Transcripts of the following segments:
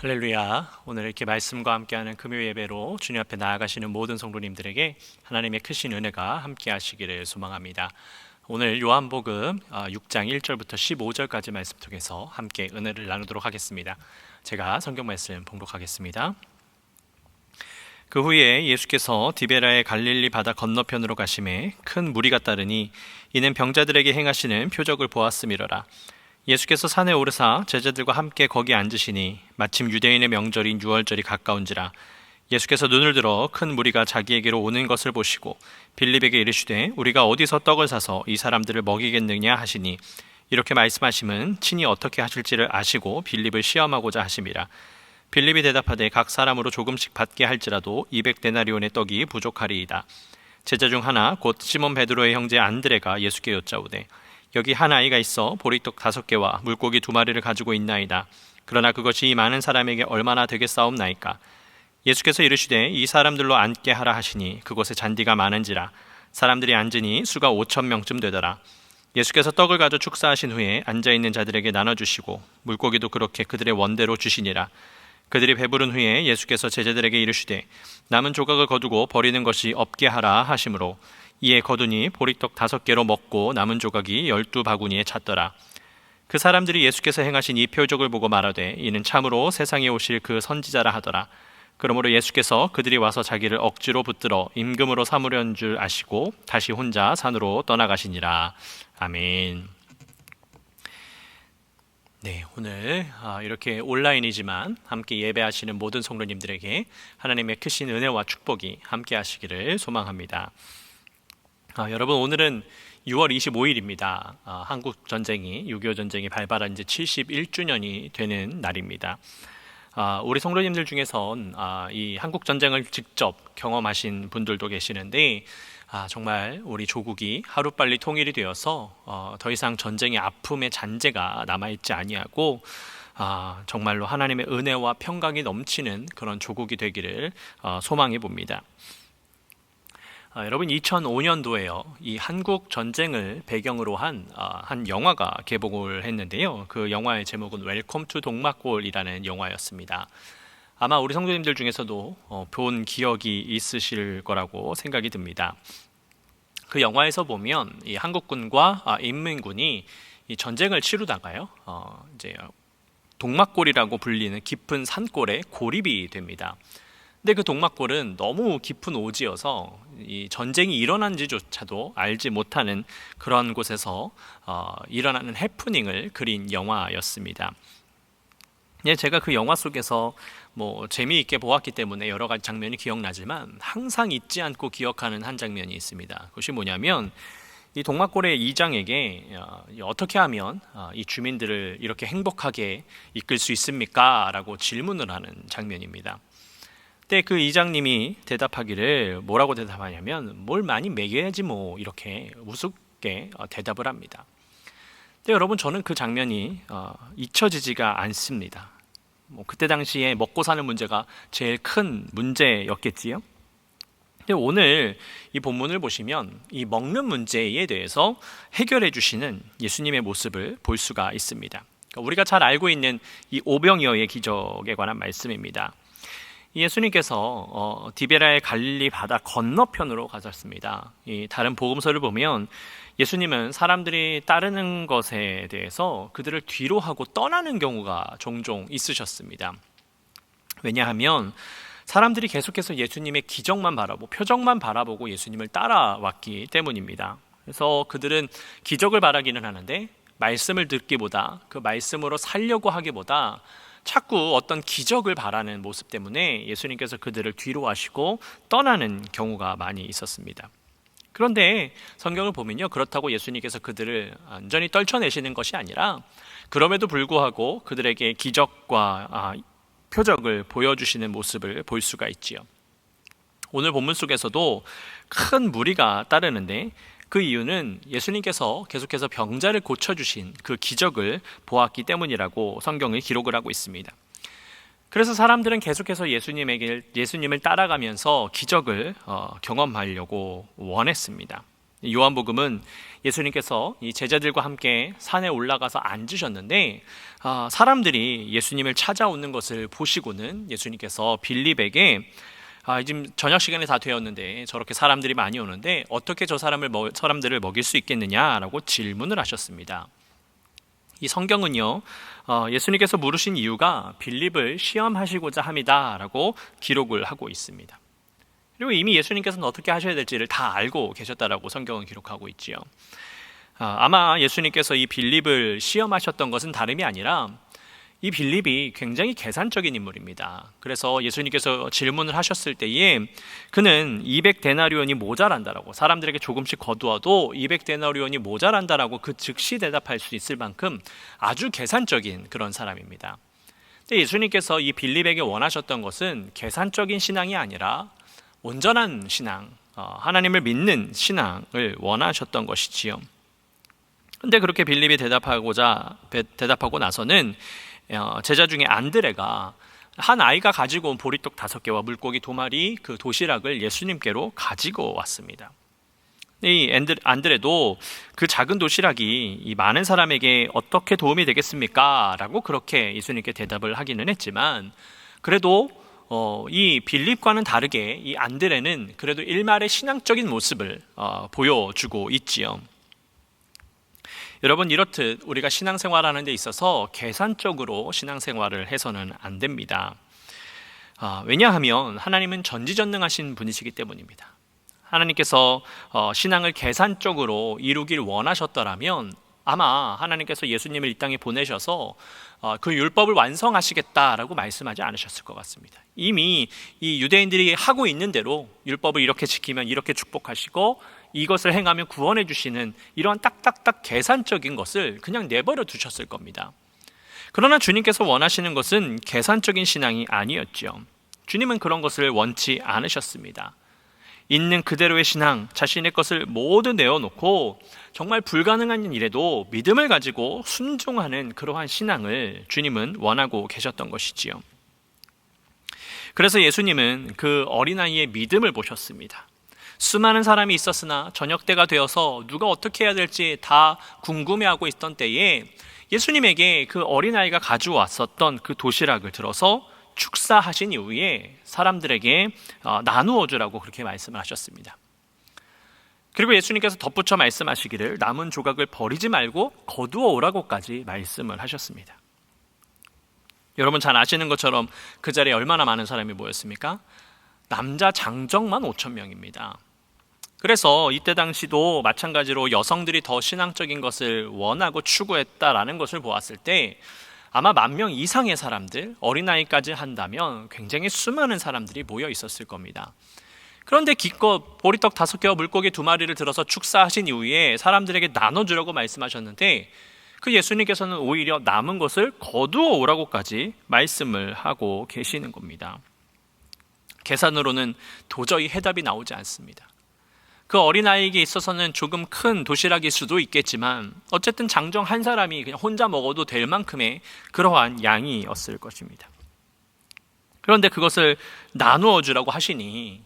할렐루야. 오늘 이렇게 말씀과 함께하는 금요 예배로 주님 앞에 나아가시는 모든 성도님들에게 하나님의 크신 은혜가 함께 하시기를 소망합니다. 오늘 요한복음 6장 1절부터 15절까지 말씀 통해서 함께 은혜를 나누도록 하겠습니다. 제가 성경 말씀 봉독하겠습니다. 그 후에 예수께서 디베라의 갈릴리 바다 건너편으로 가심에 큰 무리가 따르니 이는 병자들에게 행하시는 표적을 보았음이로라. 예수께서 산에 오르사 제자들과 함께 거기 앉으시니 마침 유대인의 명절인 유월절이 가까운지라. 예수께서 눈을 들어 큰 무리가 자기에게로 오는 것을 보시고 빌립에게 이르시되 우리가 어디서 떡을 사서 이 사람들을 먹이겠느냐 하시니, 이렇게 말씀하심은 친히 어떻게 하실지를 아시고 빌립을 시험하고자 하심이라. 빌립이 대답하되 각 사람으로 조금씩 받게 할지라도 200데나리온의 떡이 부족하리이다. 제자 중 하나 곧 시몬 베드로의 형제 안드레가 예수께 여짜오되 여기 한 아이가 있어 보리떡 5개와 물고기 2마리를 가지고 있나이다. 그러나 그것이 이 많은 사람에게 얼마나 되겠사옵나이까. 예수께서 이르시되 이 사람들로 앉게 하라 하시니 그곳에 잔디가 많은지라. 사람들이 앉으니 수가 5,000명쯤 되더라. 예수께서 떡을 가져 축사하신 후에 앉아있는 자들에게 나눠주시고 물고기도 그렇게 그들의 원대로 주시니라. 그들이 배부른 후에 예수께서 제자들에게 이르시되 남은 조각을 거두고 버리는 것이 없게 하라 하시므로 이에 거두니 보리떡 5개로 먹고 남은 조각이 12바구니에 찼더라. 그 사람들이 예수께서 행하신 이 표적을 보고 말하되 이는 참으로 세상에 오실 그 선지자라 하더라. 그러므로 예수께서 그들이 와서 자기를 억지로 붙들어 임금으로 삼으려는 줄 아시고 다시 혼자 산으로 떠나가시니라. 아멘. 네, 오늘 이렇게 온라인이지만 함께 예배하시는 모든 성도님들에게 하나님의 크신 은혜와 축복이 함께 하시기를 소망합니다. 여러분, 오늘은 6월 25일입니다. 한국 전쟁이 6.25 전쟁이 발발한 지 71주년이 되는 날입니다. 우리 성도님들 중에선 이 한국 전쟁을 직접 경험하신 분들도 계시는데 정말 우리 조국이 하루빨리 통일이 되어서 더 이상 전쟁의 아픔의 잔재가 남아있지 아니하고 정말로 하나님의 은혜와 평강이 넘치는 그런 조국이 되기를 소망해 봅니다. 여러분, 2005년도에요. 이 한국 전쟁을 배경으로 한 영화가 개봉을 했는데요. 그 영화의 제목은 웰컴 투 동막골이라는 영화였습니다. 아마 우리 성도님들 중에서도 본 기억이 있으실 거라고 생각이 듭니다. 그 영화에서 보면 이 한국군과 인민군이 이 전쟁을 치르다가요, 이제 동막골이라고 불리는 깊은 산골에 고립이 됩니다. 근데 그 동막골은 너무 깊은 오지여서 이 전쟁이 일어난지조차도 알지 못하는 그런 곳에서 일어나는 해프닝을 그린 영화였습니다. 예, 제가 그 영화 속에서 재미있게 보았기 때문에 여러 가지 장면이 기억나지만 항상 잊지 않고 기억하는 한 장면이 있습니다. 그것이 뭐냐면 이 동막골의 이장에게 어떻게 하면 이 주민들을 이렇게 행복하게 이끌 수 있습니까? 라고 질문을 하는 장면입니다. 그때 그 이장님이 대답하기를 뭐라고 대답하냐면 뭘 많이 먹여야지 이렇게 우습게 대답을 합니다. 근데 여러분, 저는 그 장면이 잊혀지지가 않습니다. 그때 당시에 먹고 사는 문제가 제일 큰 문제였겠지요. 근데 오늘 이 본문을 보시면 이 먹는 문제에 대해서 해결해 주시는 예수님의 모습을 볼 수가 있습니다. 그러니까 우리가 잘 알고 있는 이 오병이어의 기적에 관한 말씀입니다. 예수님께서 디베라의 갈릴리 바다 건너편으로 가셨습니다. 이 다른 복음서를 보면 예수님은 사람들이 따르는 것에 대해서 그들을 뒤로 하고 떠나는 경우가 종종 있으셨습니다. 왜냐하면 사람들이 계속해서 예수님의 기적만 바라보고 표적만 바라보고 예수님을 따라왔기 때문입니다. 그래서 그들은 기적을 바라기는 하는데 말씀을 듣기보다, 그 말씀으로 살려고 하기보다 자꾸 어떤 기적을 바라는 모습 때문에 예수님께서 그들을 뒤로 하시고 떠나는 경우가 많이 있었습니다. 그런데 성경을 보면요, 그렇다고 예수님께서 그들을 완전히 떨쳐내시는 것이 아니라 그럼에도 불구하고 그들에게 기적과 표적을 보여주시는 모습을 볼 수가 있지요. 오늘 본문 속에서도 큰 무리가 따르는데 그 이유는 예수님께서 계속해서 병자를 고쳐주신 그 기적을 보았기 때문이라고 성경이 기록을 하고 있습니다. 그래서 사람들은 계속해서 예수님을 따라가면서 기적을 경험하려고 원했습니다. 요한복음은 예수님께서 이 제자들과 함께 산에 올라가서 앉으셨는데 사람들이 예수님을 찾아오는 것을 보시고는 예수님께서 빌립에게 지금 저녁 시간이 다 되었는데 저렇게 사람들이 많이 오는데 어떻게 저 사람들을 먹일 수 있겠느냐라고 질문을 하셨습니다. 이 성경은요, 예수님께서 물으신 이유가 빌립을 시험하시고자 함이다라고 기록을 하고 있습니다. 그리고 이미 예수님께서는 어떻게 하셔야 될지를 다 알고 계셨다라고 성경은 기록하고 있지요. 아마 예수님께서 이 빌립을 시험하셨던 것은 다름이 아니라 이 빌립이 굉장히 계산적인 인물입니다. 그래서 예수님께서 질문을 하셨을 때에 그는 200데나리온이 모자란다라고, 사람들에게 조금씩 거두어도 200데나리온이 모자란다라고 그 즉시 대답할 수 있을 만큼 아주 계산적인 그런 사람입니다. 근데 예수님께서 이 빌립에게 원하셨던 것은 계산적인 신앙이 아니라 온전한 신앙, 하나님을 믿는 신앙을 원하셨던 것이지요. 근데 그렇게 빌립이 대답하고 나서는 제자 중에 안드레가 한 아이가 가지고 온 보리떡 5개와 물고기 2마리 그 도시락을 예수님께로 가지고 왔습니다. 이 안드레도 그 작은 도시락이 이 많은 사람에게 어떻게 도움이 되겠습니까? 라고 그렇게 예수님께 대답을 하기는 했지만, 그래도 이 빌립과는 다르게 이 안드레는 그래도 일말의 신앙적인 모습을 보여주고 있지요. 여러분, 이렇듯 우리가 신앙생활하는 데 있어서 계산적으로 신앙생활을 해서는 안 됩니다. 왜냐하면 하나님은 전지전능하신 분이시기 때문입니다. 하나님께서 신앙을 계산적으로 이루길 원하셨더라면 아마 하나님께서 예수님을 이 땅에 보내셔서 그 율법을 완성하시겠다라고 말씀하지 않으셨을 것 같습니다. 이미 이 유대인들이 하고 있는 대로 율법을 이렇게 지키면 이렇게 축복하시고 이것을 행하면 구원해 주시는 이러한 딱딱딱 계산적인 것을 그냥 내버려 두셨을 겁니다. 그러나 주님께서 원하시는 것은 계산적인 신앙이 아니었죠. 주님은 그런 것을 원치 않으셨습니다. 있는 그대로의 신앙, 자신의 것을 모두 내어놓고 정말 불가능한 일에도 믿음을 가지고 순종하는 그러한 신앙을 주님은 원하고 계셨던 것이지요. 그래서 예수님은 그 어린아이의 믿음을 보셨습니다. 수많은 사람이 있었으나 저녁 때가 되어서 누가 어떻게 해야 될지 다 궁금해하고 있던 때에 예수님에게 그 어린아이가 가져왔었던 그 도시락을 들어서 축사하신 이후에 사람들에게 나누어 주라고 그렇게 말씀을 하셨습니다. 그리고 예수님께서 덧붙여 말씀하시기를 남은 조각을 버리지 말고 거두어 오라고까지 말씀을 하셨습니다. 여러분 잘 아시는 것처럼 그 자리에 얼마나 많은 사람이 모였습니까? 남자 장정만 5,000명입니다. 그래서 이때 당시도 마찬가지로 여성들이 더 신앙적인 것을 원하고 추구했다라는 것을 보았을 때 아마 10,000명 이상의 사람들, 어린아이까지 한다면 굉장히 수많은 사람들이 모여 있었을 겁니다. 그런데 기껏 보리떡 5개와 물고기 2마리를 들어서 축사하신 이후에 사람들에게 나눠주라고 말씀하셨는데 그 예수님께서는 오히려 남은 것을 거두어 오라고까지 말씀을 하고 계시는 겁니다. 계산으로는 도저히 해답이 나오지 않습니다. 그 어린아이에게 있어서는 조금 큰 도시락일 수도 있겠지만 어쨌든 장정 한 사람이 그냥 혼자 먹어도 될 만큼의 그러한 양이었을 것입니다. 그런데 그것을 나누어 주라고 하시니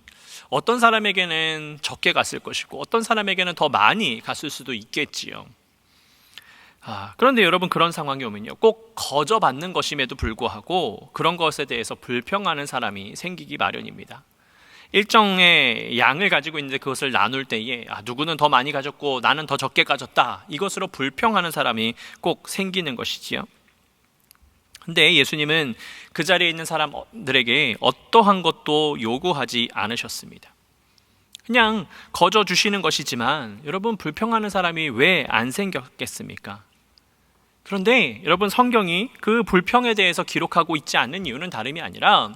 어떤 사람에게는 적게 갔을 것이고 어떤 사람에게는 더 많이 갔을 수도 있겠지요. 그런데 여러분 그런 상황이 오면요, 꼭 거저받는 것임에도 불구하고 그런 것에 대해서 불평하는 사람이 생기기 마련입니다. 일정의 양을 가지고 있는데 그것을 나눌 때에 누구는 더 많이 가졌고 나는 더 적게 가졌다, 이것으로 불평하는 사람이 꼭 생기는 것이지요. 근데 예수님은 그 자리에 있는 사람들에게 어떠한 것도 요구하지 않으셨습니다. 그냥 거저 주시는 것이지만 여러분 불평하는 사람이 왜 안 생겼겠습니까? 그런데 여러분 성경이 그 불평에 대해서 기록하고 있지 않는 이유는 다름이 아니라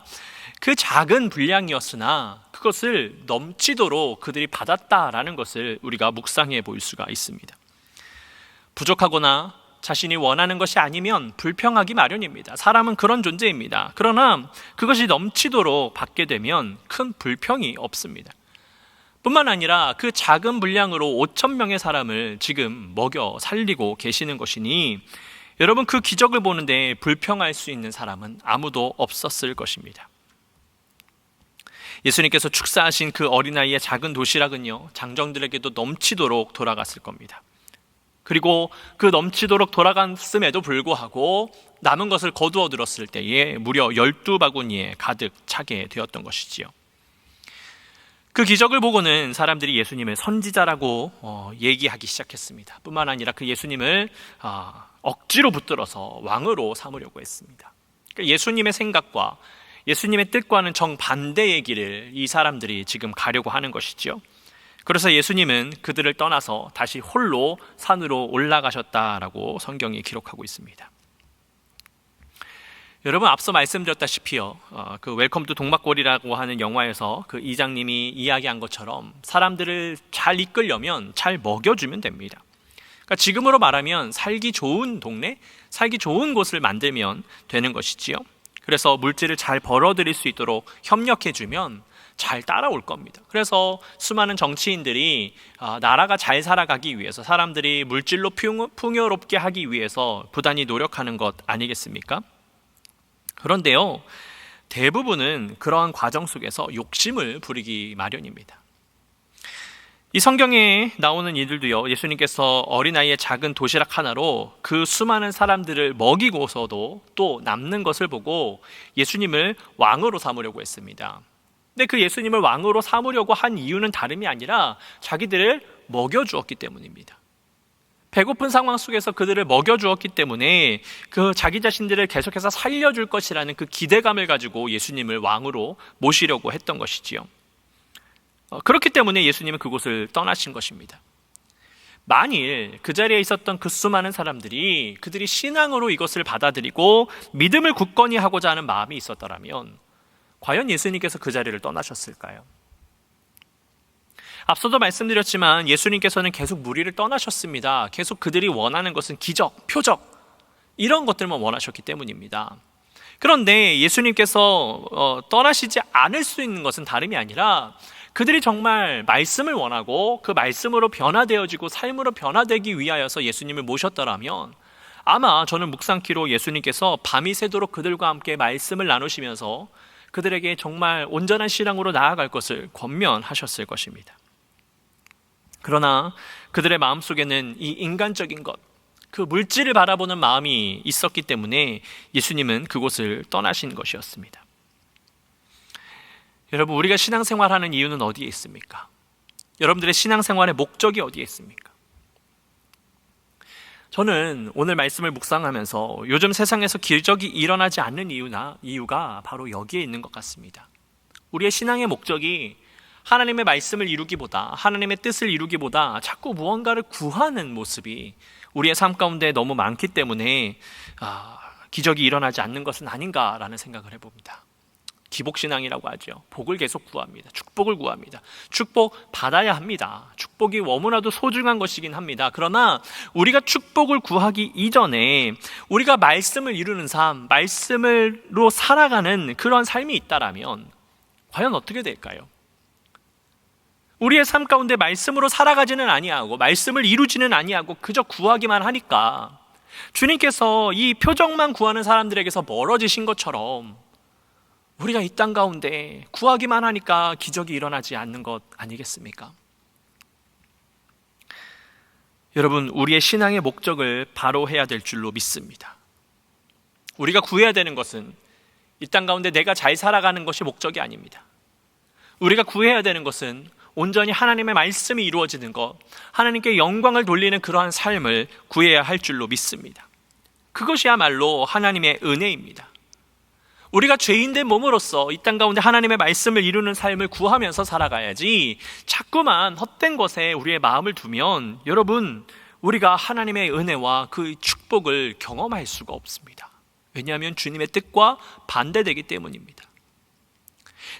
그 작은 분량이었으나 그것을 넘치도록 그들이 받았다라는 것을 우리가 묵상해 볼 수가 있습니다. 부족하거나 자신이 원하는 것이 아니면 불평하기 마련입니다. 사람은 그런 존재입니다. 그러나 그것이 넘치도록 받게 되면 큰 불평이 없습니다. 뿐만 아니라 그 작은 분량으로 5,000명의 사람을 지금 먹여 살리고 계시는 것이니 여러분 그 기적을 보는데 불평할 수 있는 사람은 아무도 없었을 것입니다. 예수님께서 축사하신 그 어린아이의 작은 도시락은요, 장정들에게도 넘치도록 돌아갔을 겁니다. 그리고 그 넘치도록 돌아갔음에도 불구하고 남은 것을 거두어 들었을 때에 무려 12바구니에 가득 차게 되었던 것이지요. 그 기적을 보고는 사람들이 예수님을 선지자라고 얘기하기 시작했습니다. 뿐만 아니라 그 예수님을 억지로 붙들어서 왕으로 삼으려고 했습니다. 그러니까 예수님의 생각과 예수님의 뜻과는 정반대의 길을 이 사람들이 지금 가려고 하는 것이죠. 그래서 예수님은 그들을 떠나서 다시 홀로 산으로 올라가셨다라고 성경이 기록하고 있습니다. 여러분, 앞서 말씀드렸다시피요, 그 웰컴 투 동막골이라고 하는 영화에서 그 이장님이 이야기한 것처럼 사람들을 잘 이끌려면 잘 먹여주면 됩니다. 그러니까 지금으로 말하면 살기 좋은 동네, 살기 좋은 곳을 만들면 되는 것이지요. 그래서 물질을 잘 벌어들일 수 있도록 협력해주면 잘 따라올 겁니다. 그래서 수많은 정치인들이 나라가 잘 살아가기 위해서, 사람들이 물질로 풍요롭게 하기 위해서 부단히 노력하는 것 아니겠습니까? 그런데요, 대부분은 그러한 과정 속에서 욕심을 부리기 마련입니다. 이 성경에 나오는 이들도요, 예수님께서 어린아이의 작은 도시락 하나로 그 수많은 사람들을 먹이고서도 또 남는 것을 보고 예수님을 왕으로 삼으려고 했습니다. 근데 그 예수님을 왕으로 삼으려고 한 이유는 다름이 아니라 자기들을 먹여주었기 때문입니다. 배고픈 상황 속에서 그들을 먹여주었기 때문에 그 자기 자신들을 계속해서 살려줄 것이라는 그 기대감을 가지고 예수님을 왕으로 모시려고 했던 것이지요. 그렇기 때문에 예수님은 그곳을 떠나신 것입니다. 만일 그 자리에 있었던 그 수많은 사람들이 그들이 신앙으로 이것을 받아들이고 믿음을 굳건히 하고자 하는 마음이 있었더라면 과연 예수님께서 그 자리를 떠나셨을까요? 앞서도 말씀드렸지만 예수님께서는 계속 무리를 떠나셨습니다. 계속 그들이 원하는 것은 기적, 표적, 이런 것들만 원하셨기 때문입니다. 그런데 예수님께서 떠나시지 않을 수 있는 것은 다름이 아니라 그들이 정말 말씀을 원하고 그 말씀으로 변화되어지고 삶으로 변화되기 위하여서 예수님을 모셨더라면 아마 저는 묵상키로 예수님께서 밤이 새도록 그들과 함께 말씀을 나누시면서 그들에게 정말 온전한 신앙으로 나아갈 것을 권면하셨을 것입니다. 그러나 그들의 마음속에는 이 인간적인 것, 그 물질을 바라보는 마음이 있었기 때문에 예수님은 그곳을 떠나신 것이었습니다. 여러분, 우리가 신앙생활하는 이유는 어디에 있습니까? 여러분들의 신앙생활의 목적이 어디에 있습니까? 저는 오늘 말씀을 묵상하면서 요즘 세상에서 기적이 일어나지 않는 이유가 바로 여기에 있는 것 같습니다. 우리의 신앙의 목적이 하나님의 말씀을 이루기보다, 하나님의 뜻을 이루기보다 자꾸 무언가를 구하는 모습이 우리의 삶 가운데 너무 많기 때문에 기적이 일어나지 않는 것은 아닌가라는 생각을 해봅니다. 기복신앙이라고 하죠. 복을 계속 구합니다. 축복을 구합니다. 축복 받아야 합니다. 축복이 너무나도 소중한 것이긴 합니다. 그러나 우리가 축복을 구하기 이전에 우리가 말씀을 이루는 삶, 말씀으로 살아가는 그런 삶이 있다라면 과연 어떻게 될까요? 우리의 삶 가운데 말씀으로 살아가지는 아니하고 말씀을 이루지는 아니하고 그저 구하기만 하니까 주님께서 이 표적만 구하는 사람들에게서 멀어지신 것처럼 우리가 이 땅 가운데 구하기만 하니까 기적이 일어나지 않는 것 아니겠습니까? 여러분, 우리의 신앙의 목적을 바로 해야 될 줄로 믿습니다. 우리가 구해야 되는 것은 이 땅 가운데 내가 잘 살아가는 것이 목적이 아닙니다. 우리가 구해야 되는 것은 온전히 하나님의 말씀이 이루어지는 것, 하나님께 영광을 돌리는 그러한 삶을 구해야 할 줄로 믿습니다. 그것이야말로 하나님의 은혜입니다. 우리가 죄인된 몸으로서 이 땅 가운데 하나님의 말씀을 이루는 삶을 구하면서 살아가야지 자꾸만 헛된 것에 우리의 마음을 두면 여러분, 우리가 하나님의 은혜와 그 축복을 경험할 수가 없습니다. 왜냐하면 주님의 뜻과 반대되기 때문입니다.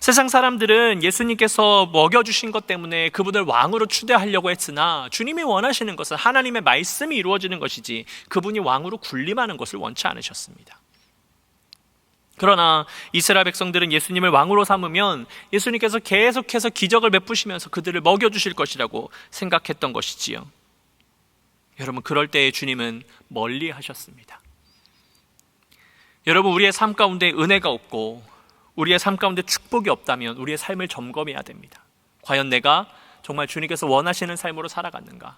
세상 사람들은 예수님께서 먹여주신 것 때문에 그분을 왕으로 추대하려고 했으나 주님이 원하시는 것은 하나님의 말씀이 이루어지는 것이지 그분이 왕으로 군림하는 것을 원치 않으셨습니다. 그러나 이스라엘 백성들은 예수님을 왕으로 삼으면 예수님께서 계속해서 기적을 베푸시면서 그들을 먹여주실 것이라고 생각했던 것이지요. 여러분, 그럴 때에 주님은 멀리 하셨습니다. 여러분, 우리의 삶 가운데 은혜가 없고 우리의 삶 가운데 축복이 없다면 우리의 삶을 점검해야 됩니다. 과연 내가 정말 주님께서 원하시는 삶으로 살아갔는가?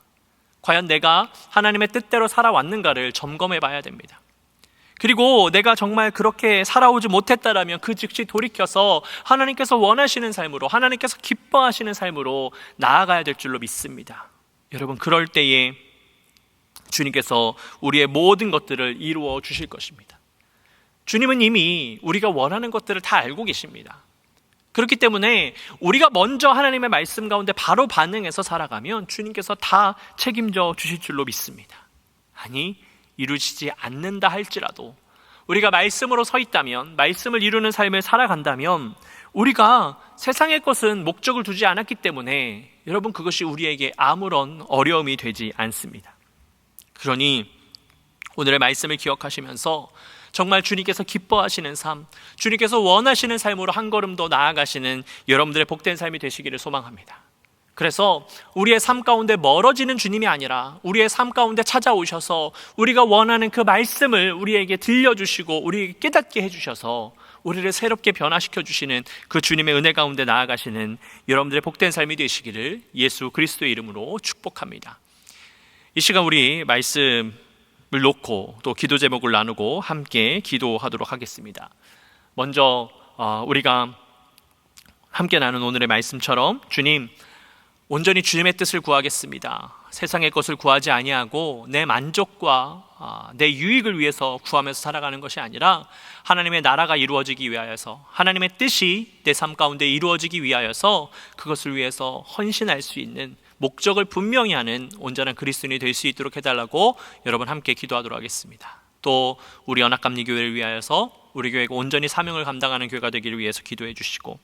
과연 내가 하나님의 뜻대로 살아왔는가를 점검해 봐야 됩니다. 그리고 내가 정말 그렇게 살아오지 못했다라면 그 즉시 돌이켜서 하나님께서 원하시는 삶으로, 하나님께서 기뻐하시는 삶으로 나아가야 될 줄로 믿습니다. 여러분, 그럴 때에 주님께서 우리의 모든 것들을 이루어 주실 것입니다. 주님은 이미 우리가 원하는 것들을 다 알고 계십니다. 그렇기 때문에 우리가 먼저 하나님의 말씀 가운데 바로 반응해서 살아가면 주님께서 다 책임져 주실 줄로 믿습니다. 아니, 이루어지지 않는다 할지라도 우리가 말씀으로 서 있다면, 말씀을 이루는 삶을 살아간다면 우리가 세상의 것은 목적을 두지 않았기 때문에 여러분, 그것이 우리에게 아무런 어려움이 되지 않습니다. 그러니 오늘의 말씀을 기억하시면서 정말 주님께서 기뻐하시는 삶, 주님께서 원하시는 삶으로 한 걸음 더 나아가시는 여러분들의 복된 삶이 되시기를 소망합니다. 그래서 우리의 삶 가운데 멀어지는 주님이 아니라 우리의 삶 가운데 찾아오셔서 우리가 원하는 그 말씀을 우리에게 들려주시고 우리에게 깨닫게 해주셔서 우리를 새롭게 변화시켜 주시는 그 주님의 은혜 가운데 나아가시는 여러분들의 복된 삶이 되시기를 예수 그리스도의 이름으로 축복합니다. 이 시간 우리 말씀을 놓고 또 기도 제목을 나누고 함께 기도하도록 하겠습니다. 먼저 우리가 함께 나눈 오늘의 말씀처럼 주님, 온전히 주님의 뜻을 구하겠습니다. 세상의 것을 구하지 아니하고 내 만족과 내 유익을 위해서 구하면서 살아가는 것이 아니라 하나님의 나라가 이루어지기 위하여서, 하나님의 뜻이 내 삶 가운데 이루어지기 위하여서 그것을 위해서 헌신할 수 있는 목적을 분명히 하는 온전한 그리스도인이 될 수 있도록 해달라고 여러분 함께 기도하도록 하겠습니다. 또 우리 연합감리교회를 위하여서 우리 교회가 온전히 사명을 감당하는 교회가 되기를 위해서 기도해 주시고,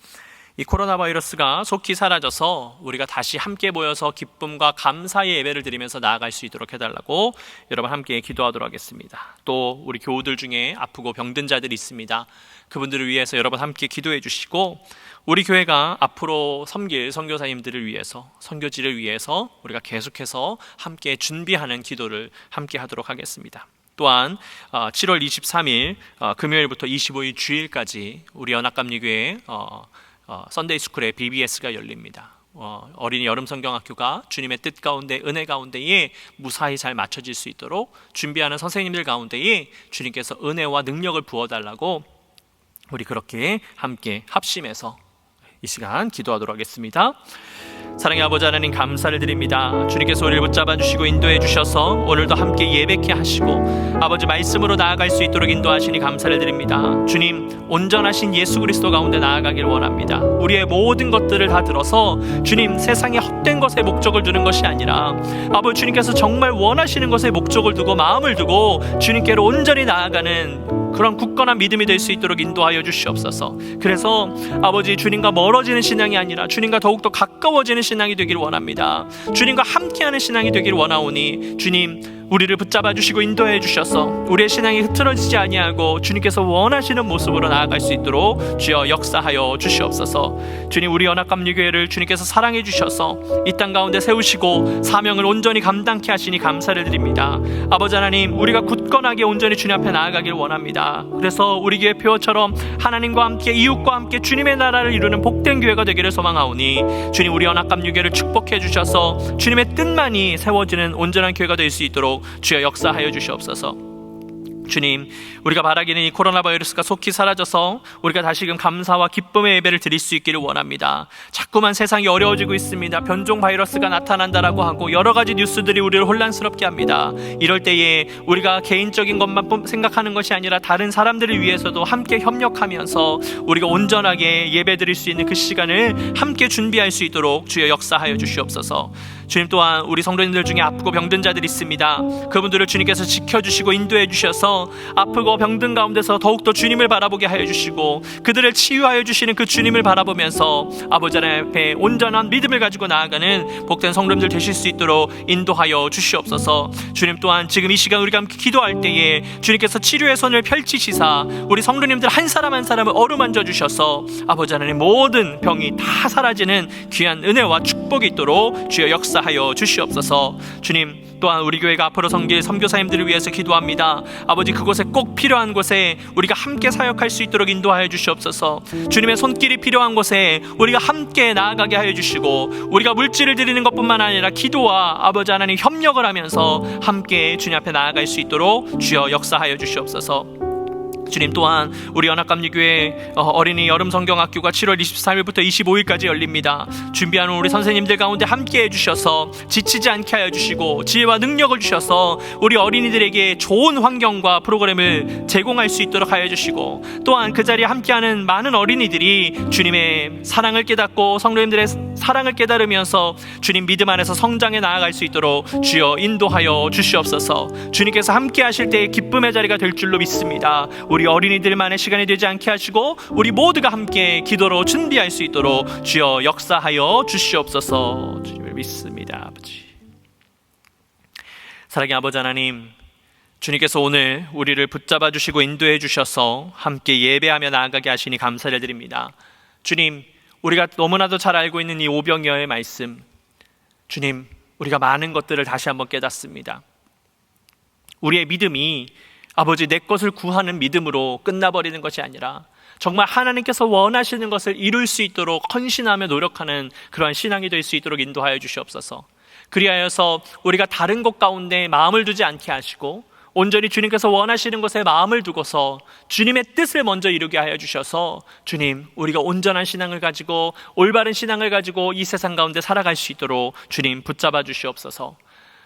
이 코로나 바이러스가 속히 사라져서 우리가 다시 함께 모여서 기쁨과 감사의 예배를 드리면서 나아갈 수 있도록 해달라고 여러분 함께 기도하도록 하겠습니다. 또 우리 교우들 중에 아프고 병든 자들이 있습니다. 그분들을 위해서 여러분 함께 기도해 주시고, 우리 교회가 앞으로 섬길 선교사님들을 위해서, 선교지를 위해서 우리가 계속해서 함께 준비하는 기도를 함께 하도록 하겠습니다. 또한 7월 23일 금요일부터 25일 주일까지 우리 연합감리교회 썬데이 스쿨의 BBS가 열립니다. 어린이 여름 성경학교가 주님의 뜻 가운데, 은혜 가운데에 무사히 잘 맞춰질 수 있도록 준비하는 선생님들 가운데에 주님께서 은혜와 능력을 부어달라고 우리 그렇게 함께 합심해서 이 시간 기도하도록 하겠습니다. 사랑의 아버지 하나님, 감사를 드립니다. 주님께서 우리를 붙잡아 주시고 인도해 주셔서 오늘도 함께 예배케 하시고 아버지 말씀으로 나아갈 수 있도록 인도하시니 감사를 드립니다. 주님, 온전하신 예수 그리스도 가운데 나아가길 원합니다. 우리의 모든 것들을 다 들어서 주님, 세상의 헛된 것에 목적을 두는 것이 아니라 아버지 주님께서 정말 원하시는 것에 목적을 두고 마음을 두고 주님께로 온전히 나아가는 그런 굳건한 믿음이 될 수 있도록 인도하여 주시옵소서. 그래서 아버지, 주님과 멀어지는 신앙이 아니라 주님과 더욱더 가까워지는 신앙이 되기를 원합니다. 주님과 함께하는 신앙이 되기를 원하오니 주님, 우리를 붙잡아 주시고 인도해 주셔서 우리의 신앙이 흐트러지지 아니하고 주님께서 원하시는 모습으로 나아갈 수 있도록 주여 역사하여 주시옵소서. 주님, 우리 연합감리교회를 주님께서 사랑해 주셔서 이 땅 가운데 세우시고 사명을 온전히 감당케 하시니 감사를 드립니다. 아버지 하나님, 우리가 굳건하게 온전히 주님 앞에 나아가길 원합니다. 그래서 우리 교회 표어처럼 하나님과 함께, 이웃과 함께 주님의 나라를 이루는 복된 교회가 되기를 소망하오니 주님, 우리 연합감리교회를 축복해 주셔서 주님의 뜻만이 세워지는 온전한 교회가 될 수 있도록 주여 역사하여 주시옵소서. 주님, 우리가 바라기는 이 코로나 바이러스가 속히 사라져서 우리가 다시금 감사와 기쁨의 예배를 드릴 수 있기를 원합니다. 자꾸만 세상이 어려워지고 있습니다. 변종 바이러스가 나타난다라고 하고 여러 가지 뉴스들이 우리를 혼란스럽게 합니다. 이럴 때에 우리가 개인적인 것만 생각하는 것이 아니라 다른 사람들을 위해서도 함께 협력하면서 우리가 온전하게 예배 드릴 수 있는 그 시간을 함께 준비할 수 있도록 주여 역사하여 주시옵소서. 주님, 또한 우리 성도님들 중에 아프고 병든 자들이 있습니다. 그분들을 주님께서 지켜주시고 인도해 주셔서 아프고 병든 가운데서 더욱더 주님을 바라보게 하여 주시고 그들을 치유하여 주시는 그 주님을 바라보면서 아버지 하나님 앞에 온전한 믿음을 가지고 나아가는 복된 성도님들 되실 수 있도록 인도하여 주시옵소서. 주님, 또한 지금 이 시간 우리가 함께 기도할 때에 주님께서 치료의 손을 펼치시사 우리 성도님들 한 사람 어루만져 주셔서 아버지 하나님 모든 병이 다 사라지는 귀한 은혜와 축복 축복이 있도록 주여 역사하여 주시옵소서. 주님, 또한 우리 교회가 앞으로 섬길 선교사님들을 위해서 기도합니다. 아버지, 그곳에 꼭 필요한 곳에 우리가 함께 사역할 수 있도록 인도하여 주시옵소서. 주님의 손길이 필요한 곳에 우리가 함께 나아가게 하여 주시고, 우리가 물질을 드리는 것뿐만 아니라 기도와 아버지 하나님 협력을 하면서 함께 주님 앞에 나아갈 수 있도록 주여 역사하여 주시옵소서. 주님, 또한 우리 연합감리교회 어린이 여름성경학교가 7월 23일부터 25일까지 열립니다. 준비하는 우리 선생님들 가운데 함께 해주셔서 지치지 않게 하여 주시고, 지혜와 능력을 주셔서 우리 어린이들에게 좋은 환경과 프로그램을 제공할 수 있도록 하여 주시고, 또한 그 자리에 함께하는 많은 어린이들이 주님의 사랑을 깨닫고 성도님들의 사랑을 깨달으면서 주님 믿음 안에서 성장해 나아갈 수 있도록 주여 인도하여 주시옵소서. 주님께서 함께 하실 때의 기쁨의 자리가 될 줄로 믿습니다. 우리 어린이들만의 시간이 되지 않게 하시고, 우리 모두가 함께 기도로 준비할 수 있도록 주여 역사하여 주시옵소서. 주님을 믿습니다. 아버지, 사랑의 아버지 하나님, 주님께서 오늘 우리를 붙잡아 주시고 인도해 주셔서 함께 예배하며 나아가게 하시니 감사를 드립니다. 주님, 우리가 너무나도 잘 알고 있는 이 오병이어의 말씀, 주님, 우리가 많은 것들을 다시 한번 깨닫습니다. 우리의 믿음이 아버지 내 것을 구하는 믿음으로 끝나버리는 것이 아니라 정말 하나님께서 원하시는 것을 이룰 수 있도록 헌신하며 노력하는 그러한 신앙이 될 수 있도록 인도하여 주시옵소서. 그리하여서 우리가 다른 것 가운데 마음을 두지 않게 하시고, 온전히 주님께서 원하시는 것에 마음을 두고서 주님의 뜻을 먼저 이루게 하여 주셔서, 주님, 우리가 온전한 신앙을 가지고 올바른 신앙을 가지고 이 세상 가운데 살아갈 수 있도록 주님 붙잡아 주시옵소서.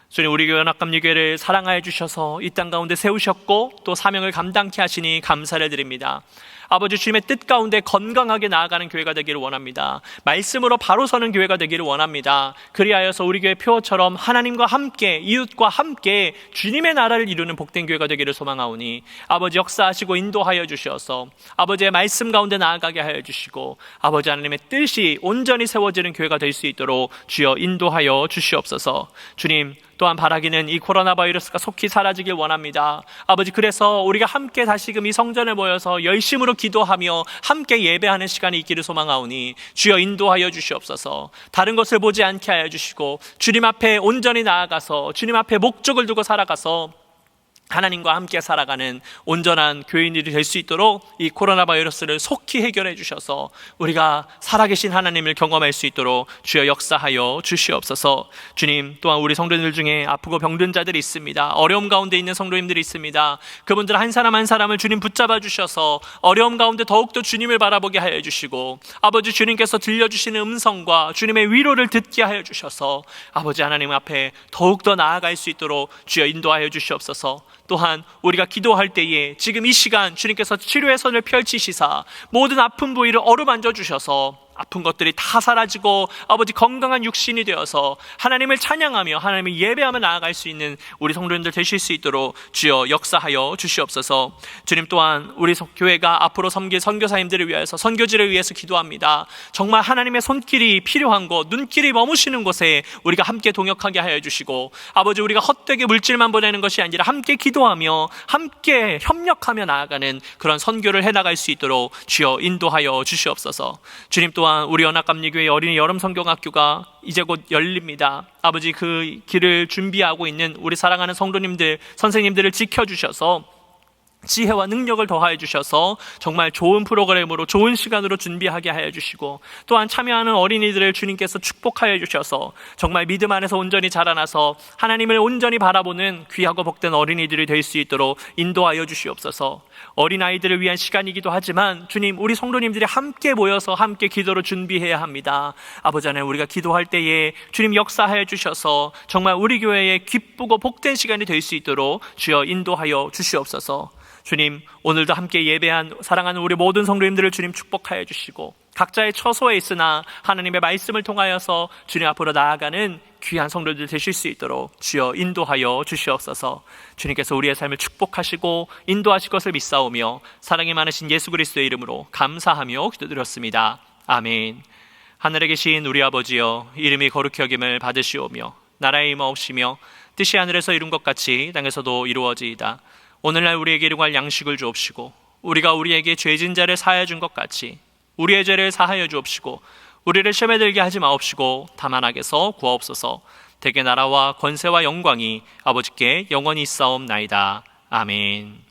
주님, 우리 교회 연합감리교회를 사랑하여 주셔서 이 땅 가운데 세우셨고 또 사명을 감당케 하시니 감사를 드립니다. 아버지, 주님의 뜻 가운데 건강하게 나아가는 교회가 되기를 원합니다. 말씀으로 바로 서는 교회가 되기를 원합니다. 그리하여서 우리 교회 표어처럼 하나님과 함께, 이웃과 함께 주님의 나라를 이루는 복된 교회가 되기를 소망하오니, 아버지 역사하시고 인도하여 주셔서 아버지의 말씀 가운데 나아가게 하여 주시고, 아버지 하나님의 뜻이 온전히 세워지는 교회가 될 수 있도록 주여 인도하여 주시옵소서. 주님, 또한 바라기는 이 코로나 바이러스가 속히 사라지길 원합니다. 아버지, 그래서 우리가 함께 다시금 이 성전에 모여서 열심으로 기도하며 함께 예배하는 시간이 있기를 소망하오니 주여 인도하여 주시옵소서. 다른 것을 보지 않게 하여 주시고, 주님 앞에 온전히 나아가서 주님 앞에 목적을 두고 살아가서 하나님과 함께 살아가는 온전한 교인들이 될 수 있도록 이 코로나 바이러스를 속히 해결해 주셔서 우리가 살아계신 하나님을 경험할 수 있도록 주여 역사하여 주시옵소서. 주님, 또한 우리 성도님들 중에 아프고 병든 자들이 있습니다. 어려움 가운데 있는 성도님들이 있습니다. 그분들 한 사람 한 사람을 주님 붙잡아 주셔서 어려움 가운데 더욱더 주님을 바라보게 하여 주시고, 아버지 주님께서 들려주시는 음성과 주님의 위로를 듣게 하여 주셔서 아버지 하나님 앞에 더욱더 나아갈 수 있도록 주여 인도하여 주시옵소서. 또한 우리가 기도할 때에 지금 이 시간 주님께서 치료의 손을 펼치시사 모든 아픈 부위를 어루만져 주셔서 아픈 것들이 다 사라지고 아버지 건강한 육신이 되어서 하나님을 찬양하며 하나님을 예배하며 나아갈 수 있는 우리 성도님들 되실 수 있도록 주여 역사하여 주시옵소서. 주님, 또한 우리 교회가 앞으로 섬길 선교사님들을 위해서, 선교지를 위해서 기도합니다. 정말 하나님의 손길이 필요한 곳, 눈길이 머무시는 곳에 우리가 함께 동역하게 하여 주시고, 아버지 우리가 헛되게 물질만 보내는 것이 아니라 함께 기도하며 함께 협력하며 나아가는 그런 선교를 해나갈 수 있도록 주여 인도하여 주시옵소서. 주님, 또한 우리 연합감리교회 어린이 여름성경학교가 이제 곧 열립니다. 아버지, 그 길을 준비하고 있는 우리 사랑하는 성도님들, 선생님들을 지켜주셔서 지혜와 능력을 더하여 주셔서 정말 좋은 프로그램으로 좋은 시간으로 준비하게 하여 주시고, 또한 참여하는 어린이들을 주님께서 축복하여 주셔서 정말 믿음 안에서 온전히 자라나서 하나님을 온전히 바라보는 귀하고 복된 어린이들이 될 수 있도록 인도하여 주시옵소서. 어린아이들을 위한 시간이기도 하지만 주님, 우리 성도님들이 함께 모여서 함께 기도로 준비해야 합니다. 아버지 하나님, 우리가 기도할 때에 주님 역사하여 주셔서 정말 우리 교회에 기쁘고 복된 시간이 될 수 있도록 주여 인도하여 주시옵소서. 주님, 오늘도 함께 예배한 사랑하는 우리 모든 성도님들을 주님 축복하여 주시고, 각자의 처소에 있으나 하나님의 말씀을 통하여서 주님 앞으로 나아가는 귀한 성도들 되실 수 있도록 주여 인도하여 주시옵소서. 주님께서 우리의 삶을 축복하시고 인도하실 것을 믿사오며 사랑이 많으신 예수 그리스도의 이름으로 감사하며 기도드렸습니다. 아멘. 하늘에 계신 우리 아버지여, 이름이 거룩히 여김을 받으시오며 나라의 임하옵시며 뜻이 하늘에서 이룬 것 같이 땅에서도 이루어지이다. 오늘날 우리에게 일용할 양식을 주옵시고, 우리가 우리에게 죄진 자를 사하여 준 것 같이 우리의 죄를 사하여 주옵시고, 우리를 시험에 들게 하지 마옵시고 다만 악에서 구하옵소서. 대개 나라와 권세와 영광이 아버지께 영원히 있사옵나이다. 아멘.